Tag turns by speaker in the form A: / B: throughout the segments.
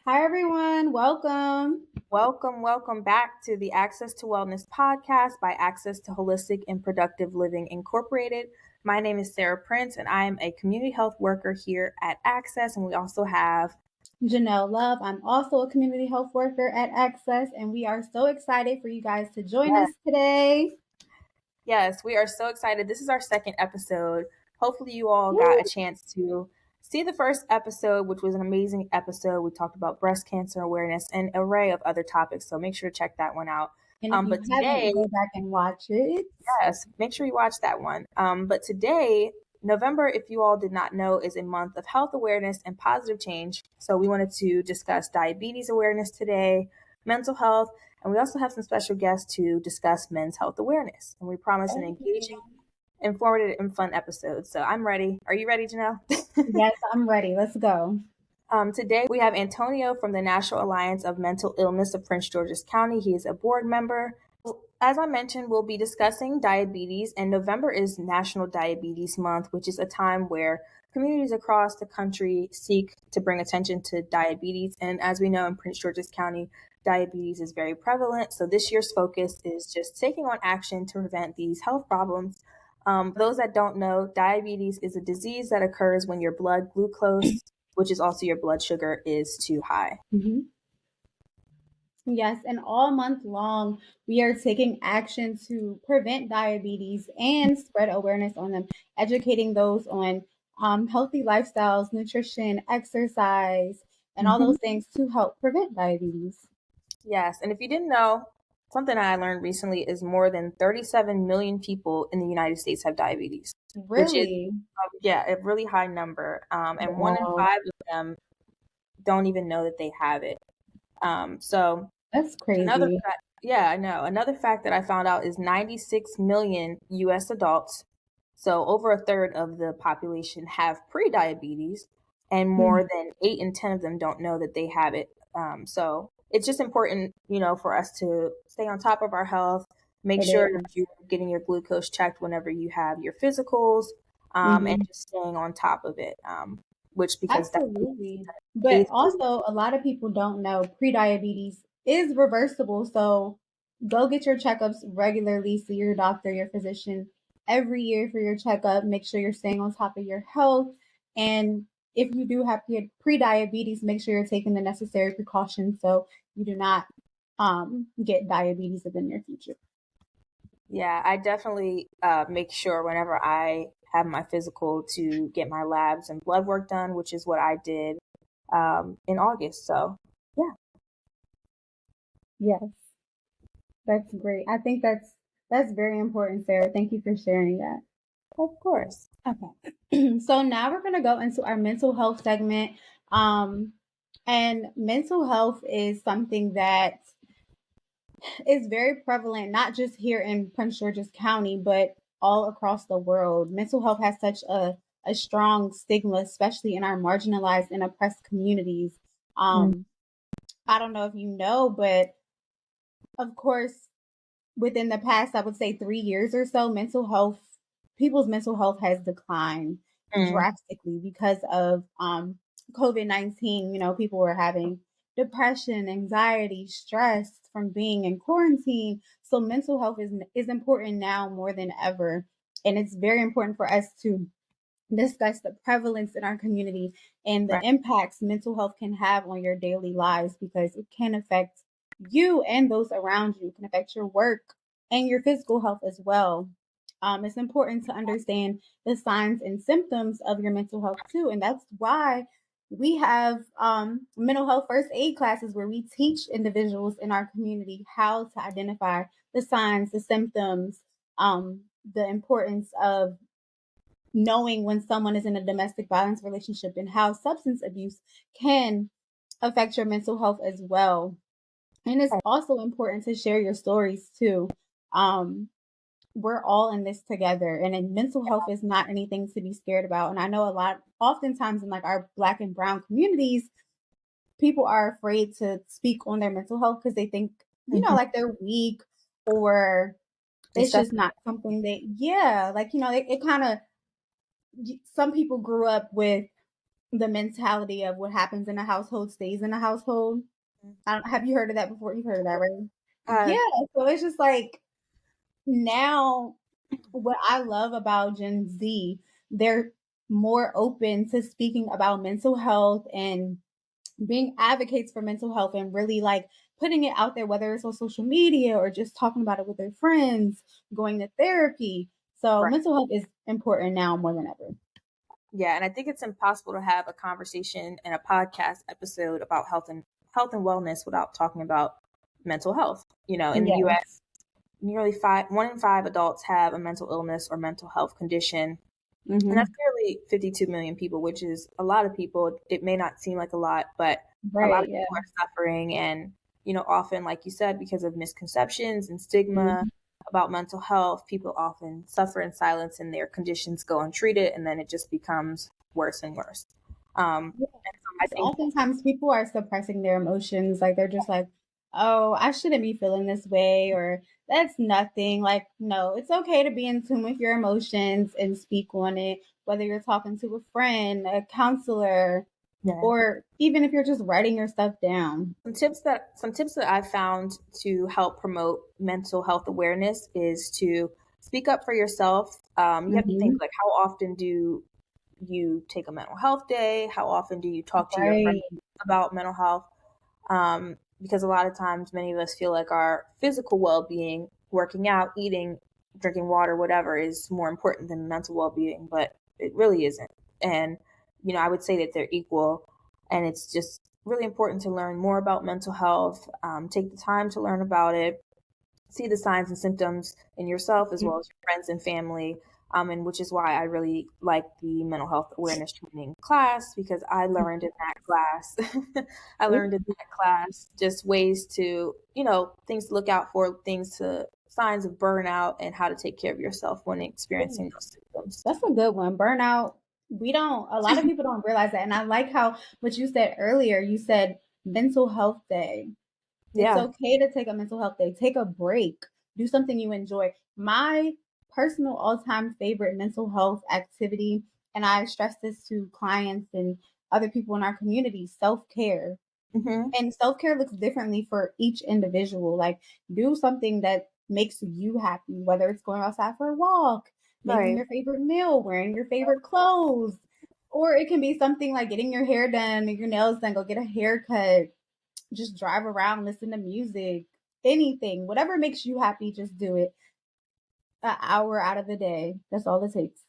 A: Hi, everyone. Welcome.
B: Welcome back to the Access to Wellness podcast by Access to Holistic and Productive Living Incorporated. My name is Sarah Prince, and I am a community health worker here at Access. And we also have
A: Janel Love. I'm also a community health worker at Access, and we are so excited for you guys to join us today.
B: Yes, we are so excited. This is our second episode. Hopefully, you all
A: Woo!
B: got a chance to see the first episode, which was an amazing episode. We talked about breast cancer awareness and an array of other topics. So make sure to check that one out.
A: And if you
B: But
A: haven't,
B: today,
A: go back and watch it.
B: yes, make sure you watch that one. But today, November, if you all did not know, is a month of health awareness and positive change. So we wanted to discuss diabetes awareness today, mental health, and we also have some special guests to discuss men's health awareness. And we promise an engaging, informative, and fun episode. So I'm ready. Are you ready, Janelle?
A: Yes, I'm ready. Let's go.
B: Today we have Antonio from the National Alliance of Mental Illness of Prince George County. He is a board member. As I mentioned, we'll be discussing diabetes, and November is National Diabetes Month, which is a time where communities across the country seek to bring attention to diabetes. And as we know in Prince George's County, diabetes is very prevalent. So this year's focus is just taking on action to prevent these health problems. Those that don't know, diabetes is a disease that occurs when your blood glucose, which is also your blood sugar, is too high.
A: Mm-hmm. Yes, and all month long, we are taking action to prevent diabetes and spread awareness on them, educating those on healthy lifestyles, nutrition, exercise, and all those things to help prevent diabetes.
B: Yes, and if you didn't know, something I learned recently is more than 37 million people in the United States have diabetes, which is,
A: Really?
B: a really high number. And one in
A: Wow.
B: five of them don't even know that they have it. So
A: That's
B: another
A: crazy.
B: fact, yeah, I know. Another fact that I found out is 96 million US adults, so over a third of the population have pre-diabetes, and more than 8 in 10 of them don't know that they have it. So it's just important, for us to stay on top of our health, make
A: It
B: sure that
A: is.
B: you're getting your glucose checked whenever you have your physicals, and
A: Mhm.
B: just staying on top of it, because
A: Absolutely. But
B: diabetes
A: also, a lot of people don't know prediabetes is reversible. So go get your checkups regularly. See your doctor, your physician every year for your checkup. Make sure you're staying on top of your health. And if you do have prediabetes, make sure you're taking the necessary precautions so you do not get diabetes in the near future.
B: Yeah, I definitely make sure whenever I have my physical to get my labs and blood work done, which is what I did in August. So, yeah,
A: Yes, that's great. I think that's very important, Sarah. Thank you for sharing that.
B: of course.
A: Okay. So now we're going to go into our mental health segment. Um, and mental health is something that is very prevalent, not just here in Prince George's County, but all across the world. Mental health has such a strong stigma, especially in our marginalized and oppressed communities.
B: Mm.
A: I don't know if you know, but of course, within the past, I would say 3 years or so, people's mental health has declined
B: Mm.
A: drastically because of COVID-19. People were having depression, anxiety, stress from being in quarantine. So mental health is important now more than ever. And it's very important for us to discuss the prevalence in our community and the
B: Right.
A: impacts mental health can have on your daily lives because it can affect you and those around you. It can affect your work and your physical health as well. It's important to understand the signs and symptoms of your mental health too. And that's why we have mental health first aid classes where we teach individuals in our community how to identify the signs, the symptoms, the importance of knowing when someone is in a domestic violence relationship and how substance abuse can affect your mental health as well. And it's also important to share your stories too. Um, we're all in this together, and mental health is not anything to be scared about. And I know oftentimes in like our Black and Brown communities, people are afraid to speak on their mental health because they think,
B: Mhm.
A: like they're weak or
B: It's
A: it's just
B: definitely,
A: not something it kind of some people grew up with the mentality of what happens in a household stays in a household. Have you heard of that before? You've heard of that, right?
B: Uh,
A: Yeah. So it's just like now what I love about Gen Z, they're more open to speaking about mental health and being advocates for mental health and really like putting it out there, whether it's on social media or just talking about it with their friends, going to therapy. So
B: right.
A: mental health is important now more than ever.
B: Yeah, and I think it's impossible to have a conversation and a podcast episode about health and wellness without talking about mental health. In the US,
A: Yes.
B: nearly 1 in 5 adults have a mental illness or mental health condition. And that's
A: Mm-hmm.
B: nearly 52 million people, which is a lot of people. It may not seem like a lot, but a lot
A: Right.
B: of
A: Yeah.
B: people are suffering. And, often, like you said, because of misconceptions and stigma
A: Mm-hmm.
B: about mental health, people often suffer in silence and their conditions go untreated. And then it just becomes worse and worse.
A: Yeah.
B: And so I
A: Because
B: think,
A: oftentimes people are suppressing their emotions. Like they're just like, oh, I shouldn't be feeling this way, or that's nothing. Like, no, it's okay to be in tune with your emotions and speak on it, whether you're talking to a friend, a counselor,
B: yeah.
A: or even if you're just writing your stuff down.
B: Some tips that I've found to help promote mental health awareness is to speak up for yourself. You have to think
A: Hmm.
B: like, how often do you take a mental health day? How often do you talk to your friends
A: Right.
B: about mental health? Because a lot of times, many of us feel like our physical well-being, working out, eating, drinking water, whatever, is more important than mental well-being, but it really isn't. And I would say that they're equal, and it's just really important to learn more about mental health. Take the time to learn about it, see the signs and symptoms in yourself as well as your friends and family. And which is why I really like the mental health awareness training class, because I learned in that class, I learned in that class just ways to, things to look out for, signs of burnout, and how to take care of yourself when experiencing those symptoms.
A: That's a good one. Burnout. A lot of people don't realize that. And I like how what you said earlier, you said mental health day. It's
B: Yeah.
A: okay to take a mental health day. Take a break. Do something you enjoy. My personal all-time favorite mental health activity, and I stress this to clients and other people in our community, self-care.
B: Hmm.
A: And self-care looks differently for each individual. Like do something that makes you happy, whether it's going outside for a walk, making
B: Right.
A: your favorite meal, wearing your favorite clothes, or it can be something like getting your hair done, your nails done, go get a haircut, just drive around, listen to music, anything, whatever makes you happy, just do it. An hour out of the day. That's all it takes.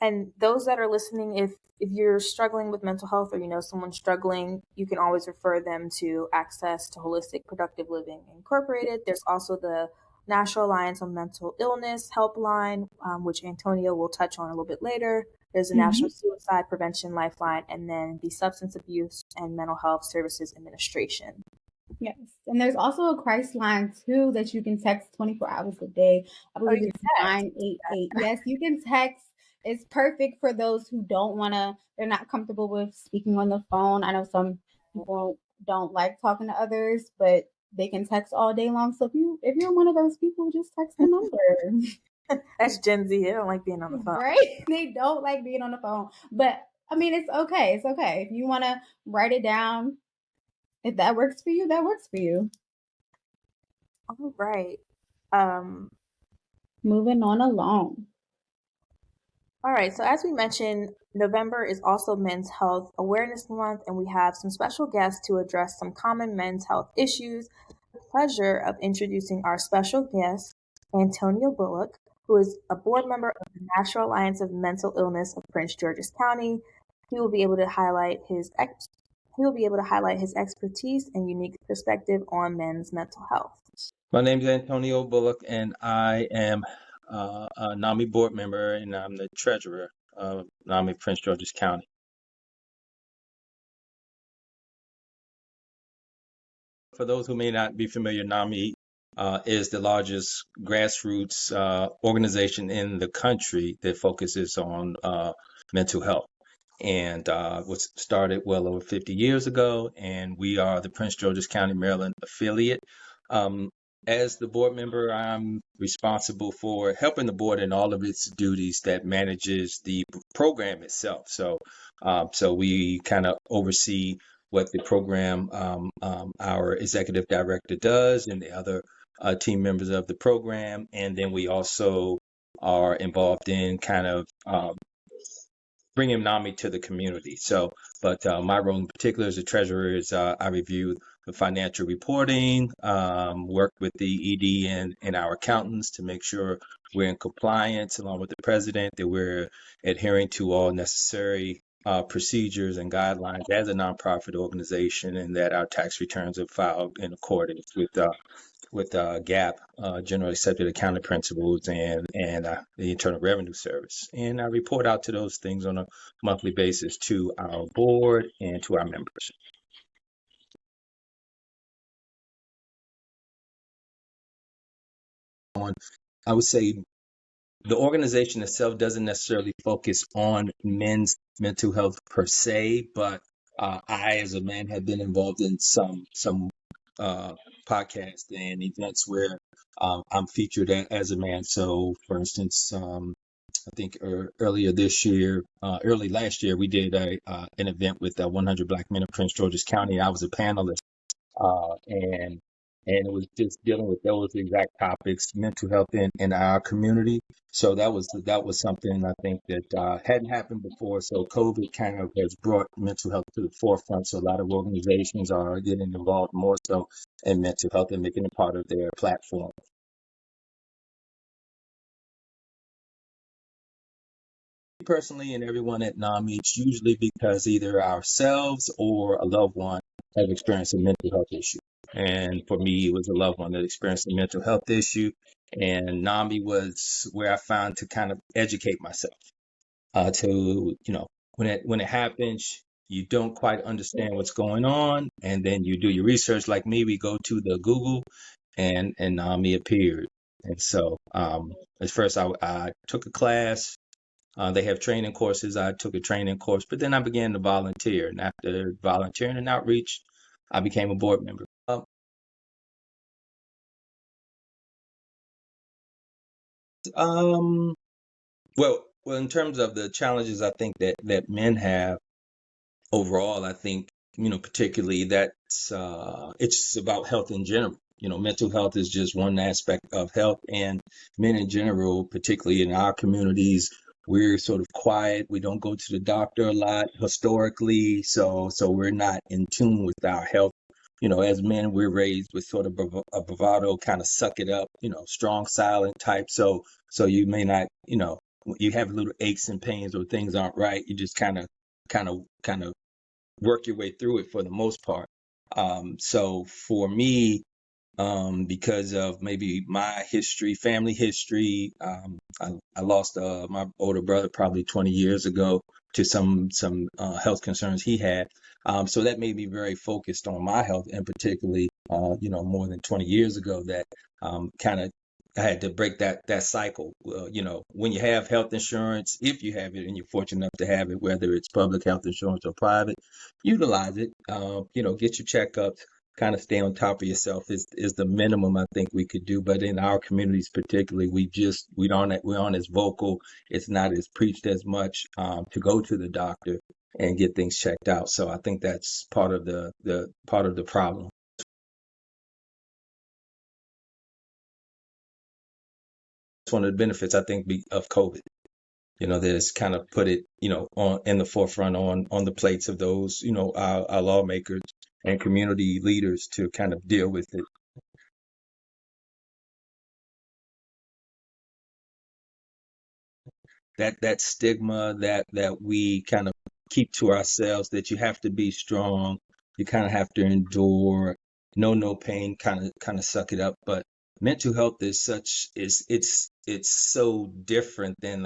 B: And those that are listening, if you're struggling with mental health, or someone struggling, you can always refer them to Access to Holistic Productive Living Incorporated. There's also the National Alliance on Mental Illness helpline, which Antonio will touch on a little bit later. There's the National
A: Mhm.
B: Suicide Prevention Lifeline, and then the Substance Abuse and Mental Health Services Administration.
A: Yes. And there's also a Christ line too that you can text 24 hours a day. I
B: Oh,
A: believe
B: you can
A: it's
B: text.
A: 988. Yes, you can text. It's perfect for those who they're not comfortable with speaking on the phone. I know some people don't like talking to others, but they can text all day long. So if you're one of those people, just text the number.
B: That's Gen Z. They don't like being on the phone.
A: Right? They don't like being on the phone. But I mean, it's okay. It's okay. If you want to write it down, if that works for you, that works for you.
B: All right. Um,
A: Moving on along.
B: All right, so as we mentioned, November is also Men's Health Awareness Month, and we have some special guests to address some common men's health issues. The pleasure of introducing our special guest, Antonio Bullock, who is a board member of the National Alliance of Mental Illness of Prince George's County. He will be able to highlight his expertise and unique perspective on men's mental health.
C: My name is Antonio Bullock, and I am a NAMI board member, and I'm the treasurer of NAMI Prince George's County. For those who may not be familiar, NAMI is the largest grassroots organization in the country that focuses on mental health, and was started well over 50 years ago, and we are the Prince George's County, Maryland affiliate. As the board member, I'm responsible for helping the board in all of its duties that manages the program itself. So we kind of oversee what the program our executive director does and the other team members of the program, and then we also are involved in kind of bringing NAMI to the community. But my role in particular as a treasurer is I review the financial reporting, work with the ED and our accountants to make sure we're in compliance along with the president, that we're adhering to all necessary procedures and guidelines as a nonprofit organization, and that our tax returns are filed in accordance with GAAP, generally accepted accounting principles, and the Internal Revenue Service. And I report out to those things on a monthly basis to our board and to our members. I would say the organization itself doesn't necessarily focus on men's mental health per se, but I, as a man, have been involved in some podcasts and events where I'm featured as a man. So, for instance, I think earlier this year, early last year, we did an event with 100 Black men in Prince George's County. I was a panelist, and it was just dealing with those exact topics, mental health in our community. So that was something I think that hadn't happened before. So COVID kind of has brought mental health to the forefront. So a lot of organizations are getting involved more so in mental health and making it part of their platform. Personally, and everyone at NAMI, it's usually because either ourselves or a loved one have experienced a mental health issue. And for me, it was a loved one that experienced a mental health issue. And NAMI was where I found to kind of educate myself. To, when it happens, you don't quite understand what's going on. And then you do your research. Like me, we go to the Google, and NAMI appeared. And so at first I took a class. They have training courses. I took a training course, but then I began to volunteer. And after volunteering and outreach, I became a board member. Um, well, in terms of the challenges, I think that men have overall, I think, particularly that's it's about health in general. Mental health is just one aspect of health, and men in general, particularly in our communities, we're sort of quiet. We don't go to the doctor a lot historically, so we're not in tune with our health. As men, we're raised with sort of a bravado, kind of suck it up, strong, silent type. So you may not, you have little aches and pains or things aren't right. You just kind of work your way through it for the most part. So for me, because of maybe my history, family history, I lost my older brother probably 20 years ago to some health concerns he had. So that made me very focused on my health, and particularly, more than 20 years ago, that kind of I had to break that cycle. When you have health insurance, if you have it and you're fortunate enough to have it, whether it's public health insurance or private, utilize it. Get your checkups, kind of stay on top of yourself is the minimum I think we could do. But in our communities, particularly, we aren't as vocal. It's not as preached as much to go to the doctor and get things checked out. So I think that's part of the problem. It's one of the benefits I think of COVID. That has kind of put it, on in the forefront on the plates of those, our lawmakers and community leaders to kind of deal with it. That stigma that we kind of keep to ourselves, that you have to be strong, you kind of have to endure, no pain, kind of suck it up. But mental health it's so different than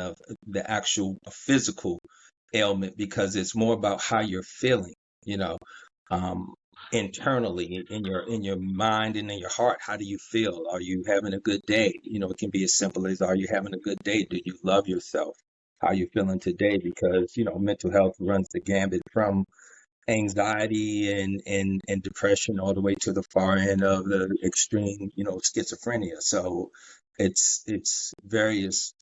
C: the actual physical ailment, because it's more about how you're feeling, you know, um, internally in your mind and in your heart. How do you feel? Are you having a good day? It can be as simple as, are you having a good day? Do you love yourself? How are you feeling today? Because mental health runs the gambit from anxiety and depression all the way to the far end of the extreme, schizophrenia. So it's various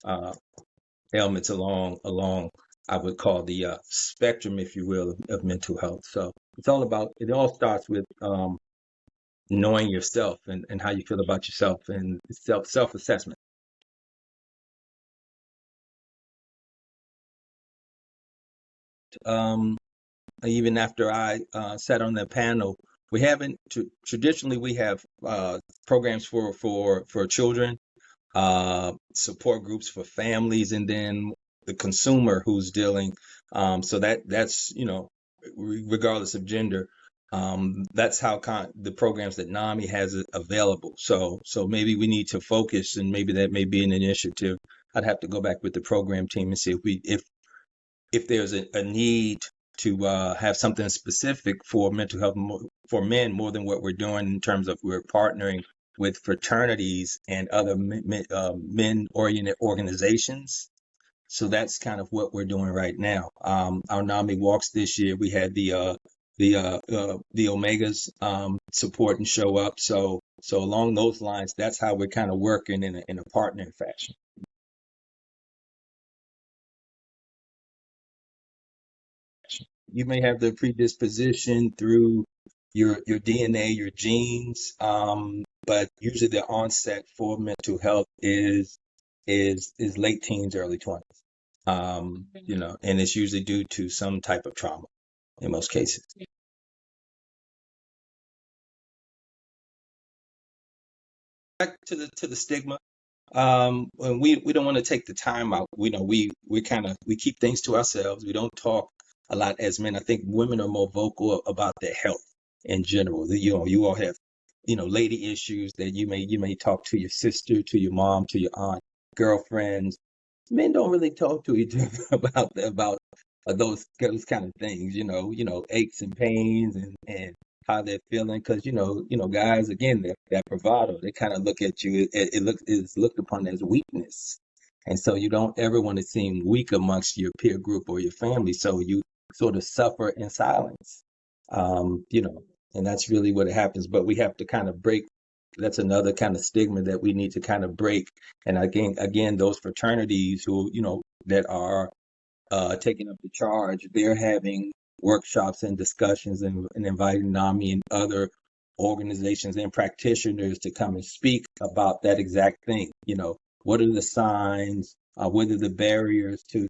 C: ailments along I would call the spectrum, if you will, of mental health. So it all starts with knowing yourself and how you feel about yourself and self-assessment. Um, Even after I sat on the panel, we haven't traditionally we have programs for children, support groups for families, and then the consumer who's dealing. So that's regardless of gender. That's how the programs that NAMI has available. So maybe we need to focus, and maybe that may be an initiative. I'd have to go back with the program team and see if there's a need to have something specific for mental health for men more than what we're doing in terms of we're partnering with fraternities and other men-oriented organizations. So that's kind of what we're doing right now. Our NAMI walks this year, we had the Omegas support and show up. So along those lines, that's how we're kind of working in a partnering fashion. You may have the predisposition through your DNA, your genes, but usually the onset for mental health is late teens, early 20s. And it's usually due to some type of trauma in most cases. Back to the stigma. And we don't want to take the time out. We keep things to ourselves. We don't talk a lot as men. I think women are more vocal about their health in general. You all have, lady issues that you may talk to your sister, to your mom, to your aunt, girlfriends. Men don't really talk to each other about those kind of things, aches and pains and how they're feeling, because guys, again, that bravado, they kind of look at you, it's looked upon as weakness, and so you don't ever want to seem weak amongst your peer group or your family, so you sort of suffer in silence, um, you know, and that's really what happens. But we have to kind of break. That's another kind of stigma that we need to kind of break. And again, those fraternities who, that are taking up the charge, they're having workshops and discussions and inviting NAMI and other organizations and practitioners to come and speak about that exact thing. What are the signs? What are the barriers to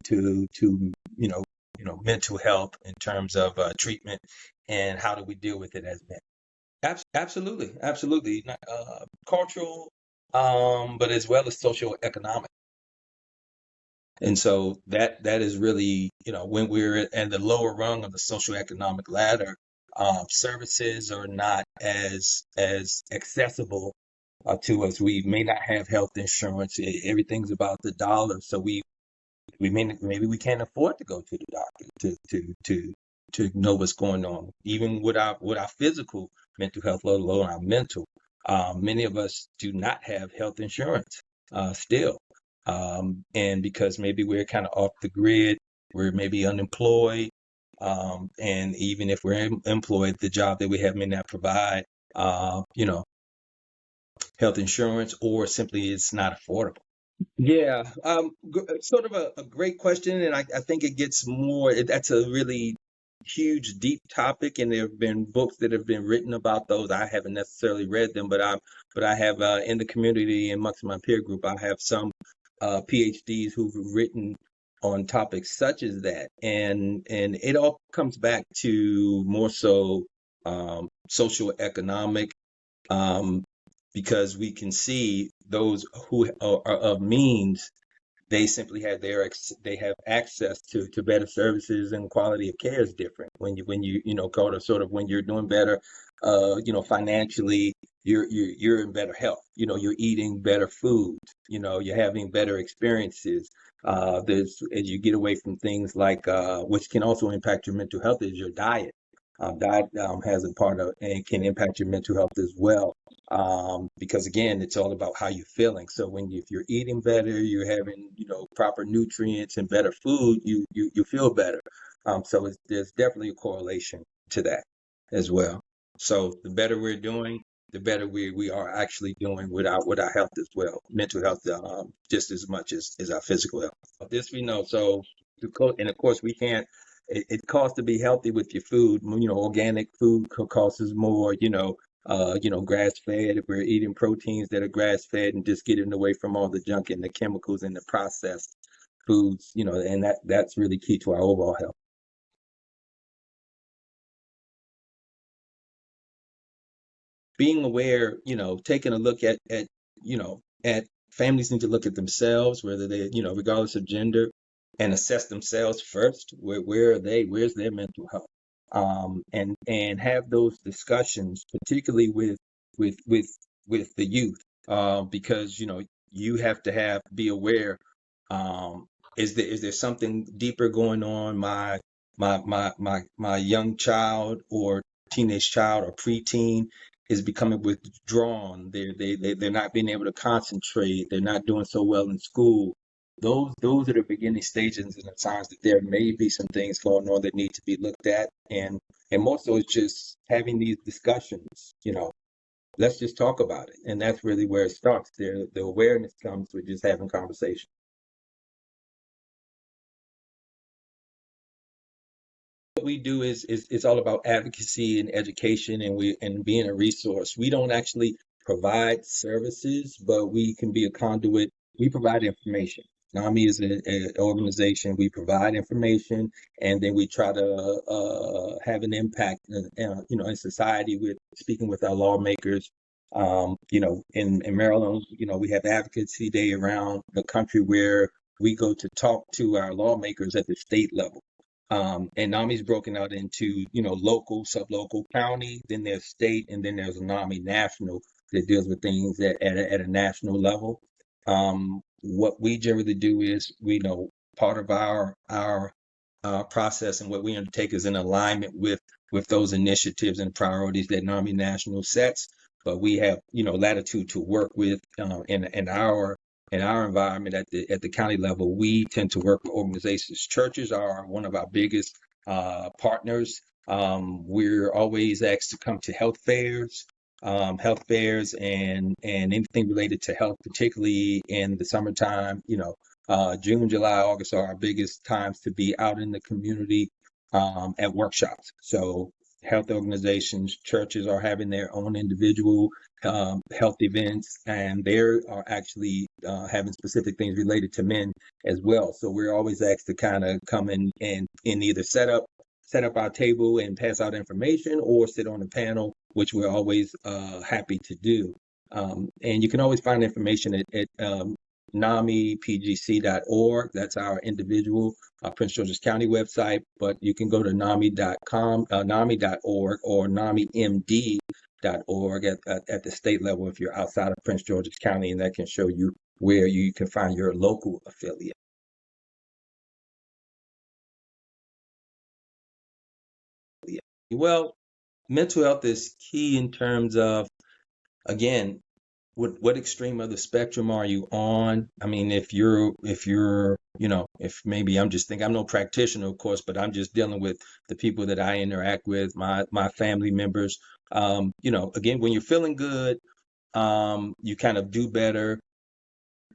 C: mental health in terms of treatment, and how do we deal with it as men? Absolutely, absolutely. Cultural, but as well as social economic. And so that is really, when we're at the lower rung of the social economic ladder, services are not as accessible to us. We may not have health insurance. Everything's about the dollar, so maybe we can't afford to go to the doctor to know what's going on, even with our physical mental health, let alone our mental. Many of us do not have health insurance still, and because maybe we're kind of off the grid, we're maybe unemployed, and even if we're employed, the job that we have may not provide, health insurance, or simply it's not affordable. Yeah, sort of a great question, and I think it gets more. That's a really huge, deep topic, and there have been books that have been written about those. I haven't necessarily read them, but I have in the community amongst my peer group, I have some PhDs who've written on topics such as that, and it all comes back to more so social economic, um, because we can see those who are of means, they simply have they have access to better services, and quality of care is different when you go to sort of when you're doing better, financially, you're in better health, you're eating better food, you're having better experiences. There's As you get away from things like which can also impact your mental health, is your diet. Diet has a part of and can impact your mental health as well, because again, it's all about how you're feeling. So if you're eating better, you're having proper nutrients and better food, you feel better. So there's definitely a correlation. to that as well. So the better we're doing, the better we are actually doing with our health as well, mental health, just as much as our physical health. This we know. So and of course we can't. It costs to be healthy with your food. Organic food costs us more. Grass fed. If we're eating proteins that are grass fed and just getting away from all the junk and the chemicals and the processed foods, and that's really key to our overall health. Being aware, taking a look at families need to look at themselves, whether they, regardless of gender, and assess themselves first. Where are they? Where's their mental health? And have those discussions, particularly with with with the youth, because you have to be aware. Um, is there something deeper going on? My young child or teenage child or preteen is becoming withdrawn. They're not being able to concentrate. They're not doing so well in school. Those are the beginning stages and the signs that there may be some things going on that need to be looked at. And most of it's just having these discussions. Let's just talk about it. And that's really where it starts. The awareness comes with just having conversation. What we do is it's all about advocacy and education, and being a resource. We don't actually provide services, but we can be a conduit. We provide information. NAMI is an organization. We provide information, and then we try to have an impact, in society with speaking with our lawmakers. In Maryland, we have advocacy day around the country where we go to talk to our lawmakers at the state level. And NAMI's broken out into, local, sublocal, county, then there's state, and then there's NAMI national that deals with things at a national level. What we generally do is, part of our process and what we undertake is in alignment with those initiatives and priorities that NAMI national sets. But we have, latitude to work with in our environment at the county level. We tend to work with organizations. Churches are one of our biggest partners. We're always asked to come to health fairs, and anything related to health, particularly in the summertime. June, July, August are our biggest times to be out in the community at workshops. So health organizations, churches are having their own individual health events, and they are actually having specific things related to men as well. So we're always asked to kind of come in and either set up our table and pass out information, or sit on a panel, which we're always happy to do. And you can always find information at NAMIPGC.org. That's our individual Prince George's County website, but you can go to NAMI.com, NAMI.org, or NAMIMD.org at the state level if you're outside of Prince George's County, and that can show you where you can find your local affiliate. Well, mental health is key in terms of, again, what extreme of the spectrum are you on? I mean, if maybe I'm just thinking, I'm no practitioner, of course, but I'm just dealing with the people that I interact with, my family members. Again, when you're feeling good, you kind of do better,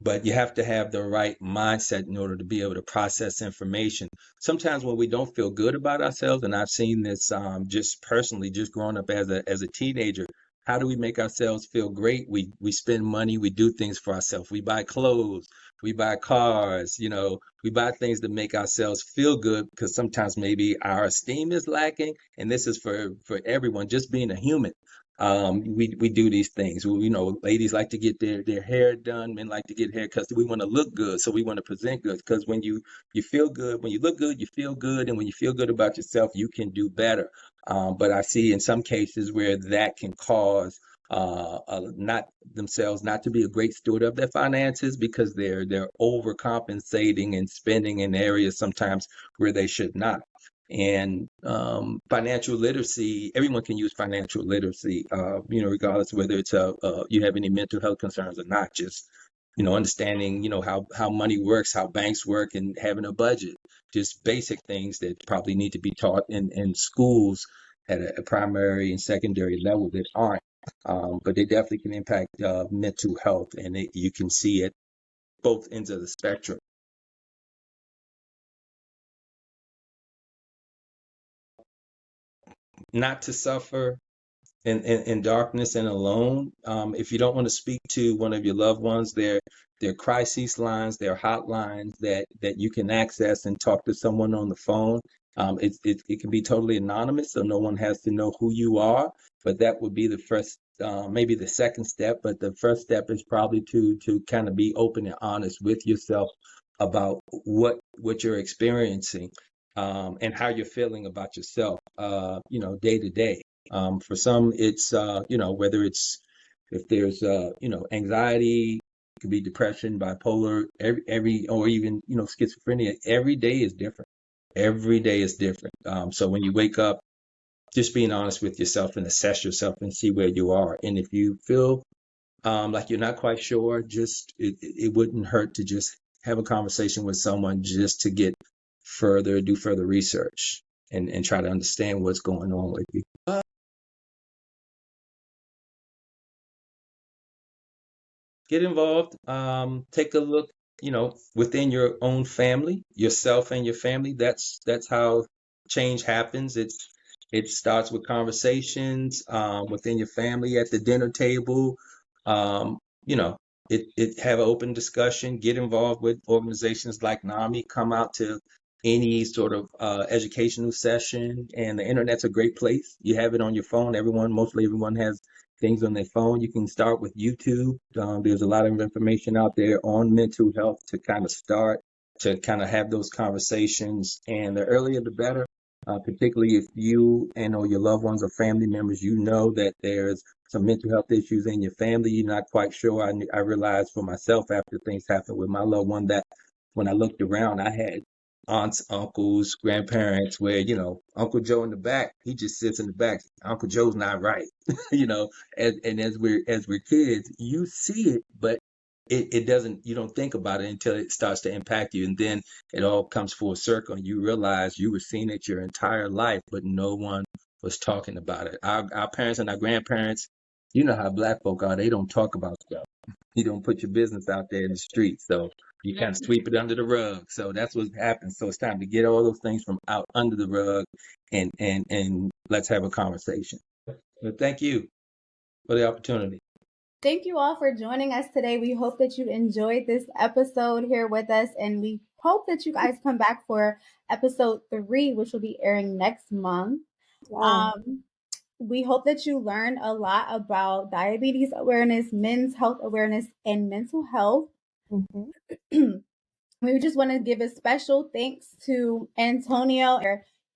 C: but you have to have the right mindset in order to be able to process information. Sometimes when we don't feel good about ourselves, and I've seen this just personally, just growing up as a teenager, how do we make ourselves feel great? We spend money, we do things for ourselves. We buy clothes, we buy cars, we buy things to make ourselves feel good, because sometimes maybe our esteem is lacking. And this is for everyone, just being a human. We do these things. Ladies like to get their hair done. Men like to get haircuts. We want to look good, so we want to present good. Because when you feel good, when you look good, you feel good, and when you feel good about yourself, you can do better. But I see in some cases where that can cause not themselves not to be a great steward of their finances, because they're overcompensating and spending in areas sometimes where they should not. And financial literacy, everyone can use financial literacy, regardless of whether it's you have any mental health concerns or not. Just understanding how money works, how banks work, and having a budget. Just basic things that probably need to be taught in schools at a primary and secondary level that aren't, but they definitely can impact mental health, and you can see it both ends of the spectrum. Not to suffer in darkness and alone. If you don't want to speak to one of your loved ones, there are crisis lines, there are hotlines that you can access and talk to someone on the phone. It can be totally anonymous, so no one has to know who you are. But that would be the first, maybe the second step. But the first step is probably to kind of be open and honest with yourself about what you're experiencing, and how you're feeling about yourself, day to day. For some, it's whether it's if there's anxiety, it could be depression, bipolar, every or even schizophrenia. Every day is different. Every day is different. So when you wake up, just being honest with yourself and assess yourself and see where you are. And if you feel like you're not quite sure, just it wouldn't hurt to just have a conversation with someone just to get do further research and try to understand what's going on with you. Get involved. Take a look, within your own family, yourself and your family. That's how change happens. It starts with conversations within your family at the dinner table. Um, you know, it have an open discussion. Get involved with organizations like NAMI. Come out to any sort of educational session, and the internet's a great place. You have it on your phone. Mostly everyone has things on their phone. You can start with YouTube. There's a lot of information out there on mental health to kind of start to kind of have those conversations. And the earlier the better, particularly if you and or your loved ones or family members, that there's some mental health issues in your family. You're not quite sure. I realized for myself after things happened with my loved one that when I looked around, I had aunts, uncles, grandparents where, Uncle Joe in the back, he just sits in the back. Uncle Joe's not right. you know, and as we're kids, you see it, but it doesn't, you don't think about it until it starts to impact you. And then it all comes full circle and you realize you were seeing it your entire life, but no one was talking about it. Our parents and our grandparents, you know how Black folk are, they don't talk about stuff. You don't put your business out there in the street. So you kind of sweep it under the rug. So that's what happens. So it's time to get all those things from out under the rug and let's have a conversation. Well, thank you for the opportunity.
A: Thank you all for joining us today. We hope that you enjoyed this episode here with us, and we hope that you guys come back for episode 3, which will be airing next month.
B: Wow.
A: We hope that you learn a lot about diabetes awareness, men's health awareness, and mental health.
B: Mm-hmm.
A: We just want to give a special thanks to Antonio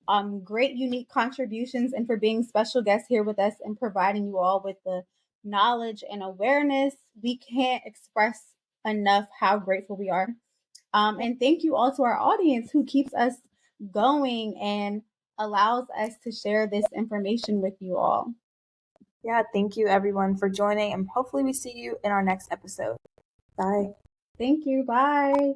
A: for great, unique contributions and for being special guests here with us and providing you all with the knowledge and awareness. We can't express enough how grateful we are. And thank you all to our audience who keeps us going and allows us to share this information with you all.
B: Yeah, thank you everyone for joining, and hopefully we see you in our next episode. Bye.
A: Thank you. Bye.